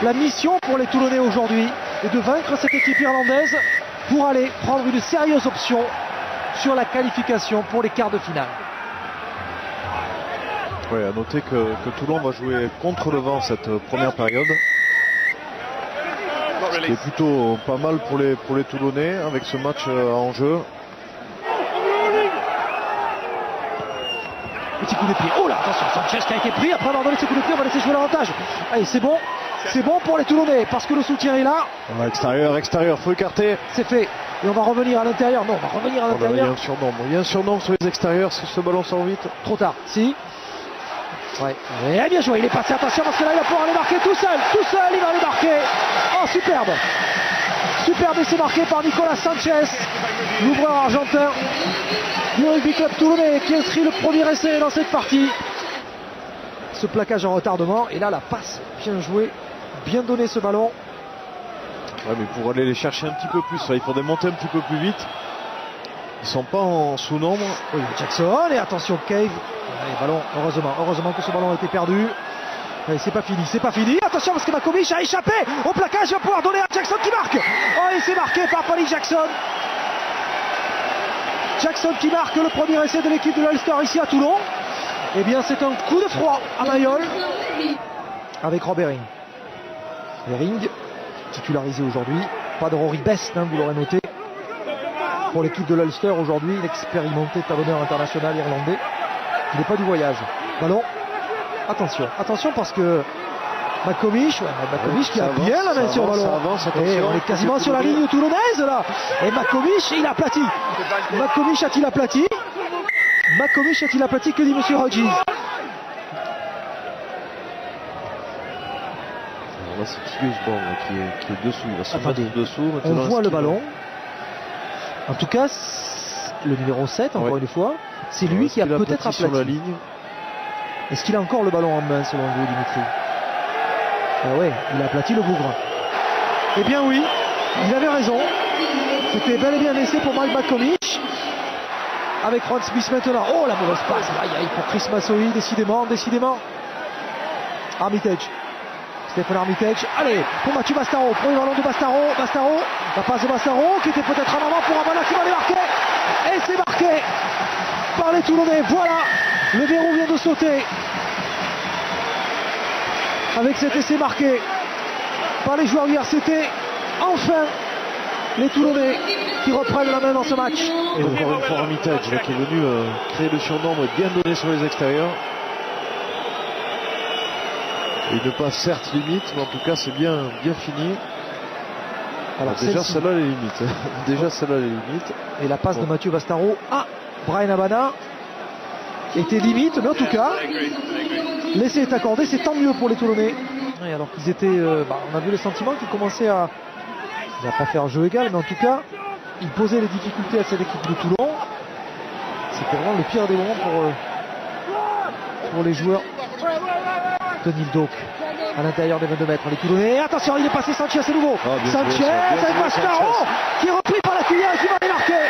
La mission pour les Toulonnais aujourd'hui est de vaincre cette équipe irlandaise pour aller prendre une sérieuse option sur la qualification pour les quarts de finale. Oui, à noter que Toulon va jouer contre le vent cette première période. Ce qui est plutôt pas mal pour les Toulonnais avec ce match en jeu. Petit coup de pied. Oh là, attention, Sanchez qui a été pris. Après avoir donné ce coup de pied, on va laisser jouer l'avantage. Allez, c'est bon. C'est bon pour les Toulonnais parce que le soutien est là. Extérieur, faut écarter. C'est fait. Et on va revenir à l'intérieur. Non, on va revenir à l'intérieur. Il y a un surnombre sur les extérieurs si ce ballon sort vite. Trop tard, si. Ouais. Et bien joué, il est passé, attention parce que là il va pouvoir aller marquer tout seul, il va aller marquer. Oh superbe. Superbe essai marqué par Nicolas Sanchez, l'ouvreur argentin du Rugby Club Toulonnais qui inscrit le premier essai dans cette partie. Ce plaquage en retardement et là la passe, bien joué, bien donné ce ballon. Ouais, mais pour aller les chercher un petit peu plus, là, il faudrait monter un petit peu plus vite. Ils sont pas en sous-nombre. Oui, Jackson et attention Cave. Allez, ballon, heureusement que ce ballon a été perdu. Allez, c'est pas fini. Attention parce que Makovic a échappé au plaquage, il va pouvoir donner à Jackson qui marque. Oh, et c'est marqué par Polly Jackson. Jackson qui marque le premier essai de l'équipe de l'Ulster ici à Toulon. Eh bien, c'est un coup de froid à Mayol avec Rob Herring. Herring, titularisé aujourd'hui. Pas de Rory Best, hein, vous l'aurez noté. Pour l'équipe de l'Ulster aujourd'hui, l'expérimenté talonneur international irlandais. Il n'est pas du voyage. Ballon. Attention parce que Makovic qui a bien la main sur le ballon. Et on est quasiment sur la ligne toulonnaise là. Et Makovic, il aplati. Makovic a-t-il aplati? Que dit Monsieur Hodges? Là c'est Kiusborn qui est dessous. Il va se mettre dessous. On voit le ballon. En tout cas, le numéro 7, encore une fois, c'est lui qui a peut-être aplati. Sur la ligne. Est-ce qu'il a encore le ballon en main selon vous, Dimitri? Ah ouais, il a aplati le bougre. Eh bien oui, il avait raison. C'était bel et bien laissé pour Mike Makovic. Avec Ron Smith maintenant. Oh la mauvaise passe. Aïe pour Chris Masoi, décidément. Armitage. Stéphane Armitage. Allez, pour Mathieu Bastaro. Premier ballon de Bastaro. La passe de Bastaro qui était peut-être en avant pour Amana qui va les marquer. Et c'est marqué par les Toulonnais. Voilà, le verrou vient de sauter. Avec cet essai marqué par les joueurs du RCT. Enfin, les Toulonnais qui reprennent la main dans ce match. Et encore une fois Armitage qui est venu créer le surnombre et bien donné sur les extérieurs. Et une passe certes limite, mais en tout cas c'est bien fini. Alors déjà celle-là les limites. Et la passe de Mathieu Bastaro à Brian Abana était limite, mais en tout cas l'essai est accordé, c'est tant mieux pour les Toulonnais. Et alors qu'ils étaient, on a vu les sentiments qu'ils commençaient à pas faire jeu égal, mais en tout cas ils posaient les difficultés à cette équipe de Toulon. C'était vraiment le pire des moments pour les joueurs de Neil Doak à l'intérieur des 22 mètres. Les Toulonnais, attention, il est passé Sanchez à nouveau. Sanchez avec Bastaro qui est repris par la cuillère et qui va les marquer.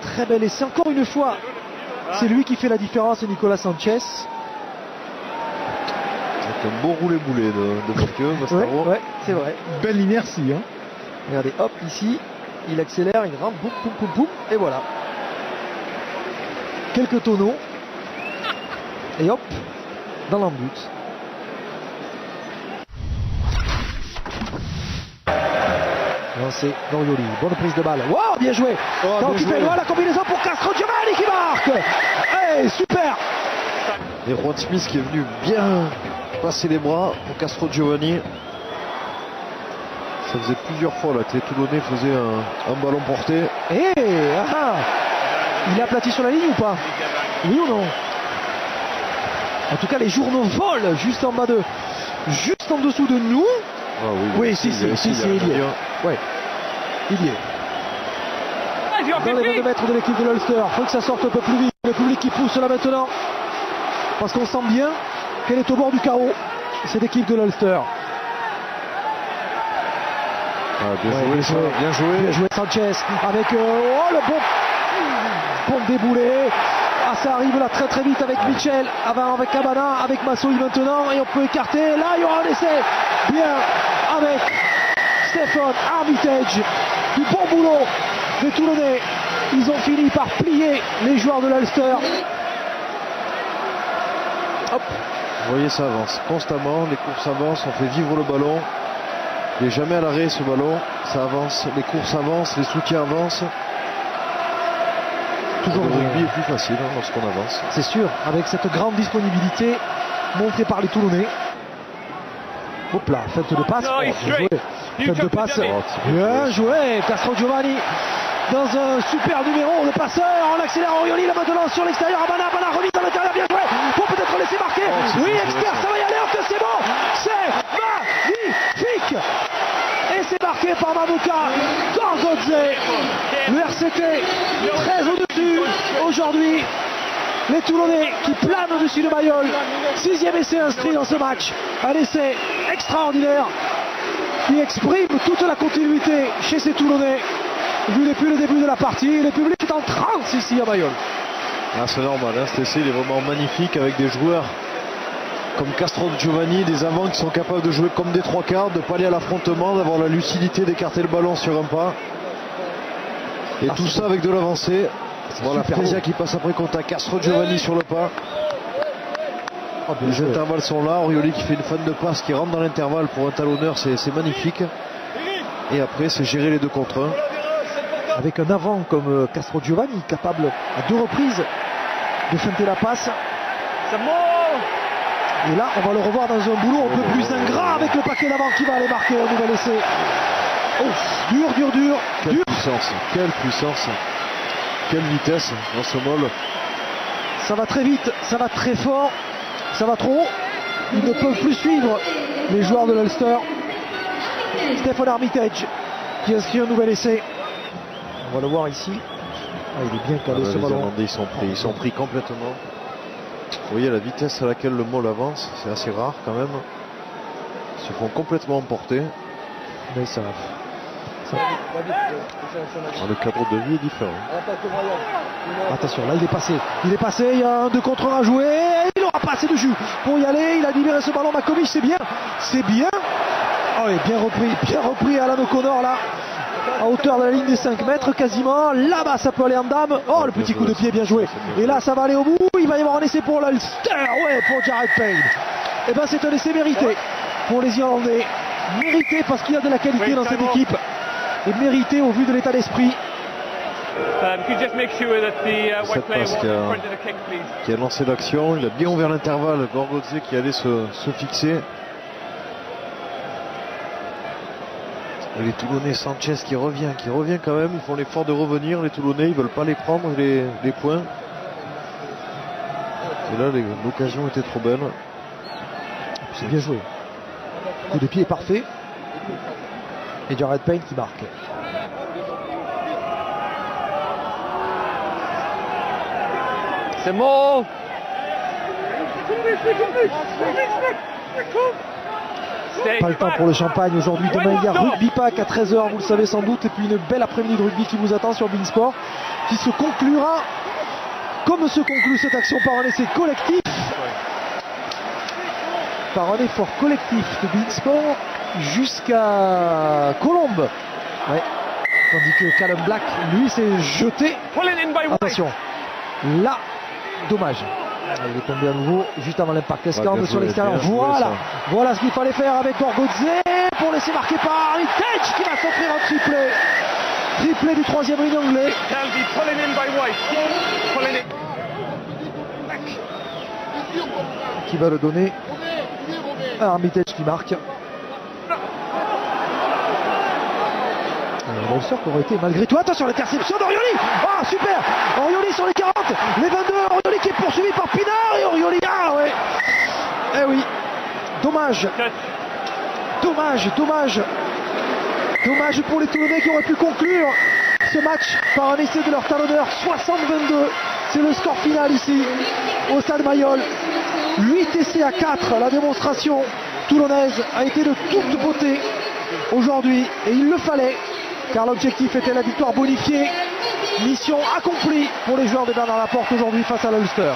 Très bel essai, encore une fois. C'est lui qui fait la différence, Nicolas Sanchez. C'est un beau roulé-boulet de Mathieu Bastaro. Ouais, c'est vrai. Belle inertie. Hein. Regardez, hop, ici, il accélère, il rentre, boum, et voilà. Quelques tonneaux. Et hop, dans l'embut. Lancé Norioli, bonne prise de balle. Wow, bien joué. La combinaison pour Castro Giovanni qui marque. Hey, super. Et Ron Smith qui est venu bien passer les bras pour Castro Giovanni. Ça faisait plusieurs fois là que les Toulonnais faisaient un ballon porté. Il est aplati sur la ligne ou pas? Oui ou non? En tout cas les journaux volent juste en dessous de nous. Ah oui, si, il y est. Ouais, il y est. Dans les 22 mètres de l'équipe de l'Ulster, il faut que ça sorte un peu plus vite. Le public qui pousse là maintenant. Parce qu'on sent bien qu'elle est au bord du chaos, cette équipe de l'Ulster. Bien joué Sanchez avec le bon déboulé. Ah, ça arrive là très très vite avec Mitchell, avec Cabana, avec Massoui maintenant, et on peut écarter. Là, il y aura un essai. Bien avec Stephen Armitage. Du bon boulot des Toulonnais. Ils ont fini par plier les joueurs de l'Ulster. Hop. Vous voyez, ça avance constamment, les courses avancent, on fait vivre le ballon. Il n'est jamais à l'arrêt ce ballon, ça avance, les courses avancent, les soutiens avancent. Toujours le rugby est plus facile lorsqu'on avance. C'est sûr, avec cette grande disponibilité montrée par les Toulonnais. Hop là, fête de passe. Oh, bien joué. Fête de passe. Bien joué, Castro Giovanni. Dans un super numéro de passeur, on accélère Orioli là maintenant sur l'extérieur, Abana remise à l'intérieur, bien joué, pour peut-être laisser marquer, oui Expert, ça va y aller, que c'est bon, c'est magnifique, et c'est marqué par Mamuka Gorgodze, le RCT très au-dessus aujourd'hui, les Toulonnais qui planent au-dessus de Mayol, 6e essai inscrit dans ce match, un essai extraordinaire, qui exprime toute la continuité chez ces Toulonnais. Vu depuis le début de la partie, le public est en transe ici à Mayol. Ah, c'est normal, hein, cet essai il est vraiment magnifique avec des joueurs comme Castro Giovanni, des avants qui sont capables de jouer comme des trois quarts, de ne pas aller à l'affrontement, d'avoir la lucidité d'écarter le ballon sur un pas. Et tout ça avec de l'avancée. Voilà Frezia qui passe après contact, Castro Giovanni sur le pas. Les intervalles sont là, Orioli qui fait une fin de passe qui rentre dans l'intervalle pour un talonneur, c'est magnifique. Et après c'est gérer les 2 contre 1. Avec un avant comme Castro Giovanni, capable à 2 reprises de feinter la passe. Et là, on va le revoir dans un boulot un peu plus ingrat avec le paquet d'avant qui va aller marquer un nouvel essai. Oh, dur. Quelle puissance, quelle vitesse dans ce mol. Ça va très vite, ça va très fort, ça va trop haut. Ils ne peuvent plus suivre les joueurs de l'Ulster. Stephen Armitage qui inscrit un nouvel essai. On va le voir ici. Ah, il est bien calé ce ballon. Les Irlandais ils sont pris complètement. Vous voyez la vitesse à laquelle le mol avance, c'est assez rare quand même. Ils se font complètement emporter. Mais ça... Le cadre de vie est différent. Attention, là il est passé, il y a un 2 contre 1 à jouer, et il n'aura pas assez de jus pour y aller, il a libéré ce ballon, Makovic, c'est bien. Oh, et bien repris Alan O'Connor là, à hauteur de la ligne des 5 mètres quasiment, là-bas ça peut aller en dame, oh le petit coup de pied bien joué, et là ça va aller au bout, il va y avoir un essai pour l'Ulster, ouais, pour Jared Payne. Et ben c'est un essai mérité pour les Irlandais, mérité parce qu'il y a de la qualité dans cette équipe, et mérité au vu de l'état d'esprit. Cette passe qui a lancé l'action, il a bien ouvert l'intervalle, Gorgodze qui allait se fixer. Et les Toulonnais, Sanchez qui revient quand même, ils font l'effort de revenir, les Toulonnais, ils veulent pas les prendre les points. Et là l'occasion était trop belle. C'est bien joué. Le coup de pied est parfait. Et Jared Payne qui marque. C'est bon. Pas le temps pour le champagne aujourd'hui. Demain il y a Rugby Pack à 13h, vous le savez sans doute. Et puis une belle après-midi de rugby qui vous attend sur Beansport, qui se conclura comme se conclut cette action par un essai collectif. Par un effort collectif de Beansport jusqu'à Colombe. Ouais. Tandis que Callum Black, lui, s'est jeté. Attention. Là, dommage. Il est tombé à nouveau juste avant l'impact. Escande sur l'extérieur. Voilà ce qu'il fallait faire avec Gorgodze pour laisser marquer par Armitage qui va s'offrir un triplé. Triplé du 3e ligne anglais. Qui va le donner à Armitage qui marque. L'Ulster qui aurait été malgré tout. Attention, l'interception d'Orioli. Ah, super. Orioli sur les 40. Les 22. Orioli qui est poursuivi par Pinard. Et Orioli. Ah, ouais. Eh oui. Dommage pour les Toulonnais qui auraient pu conclure ce match par un essai de leur talonneur. 60-22. C'est le score final ici au Stade Mayol. 8 essais à 4. La démonstration toulonnaise a été de toute beauté aujourd'hui. Et il le fallait. Car l'objectif était la victoire bonifiée Mission accomplie pour les joueurs de Bernard Laporte aujourd'hui face à l'Ulster.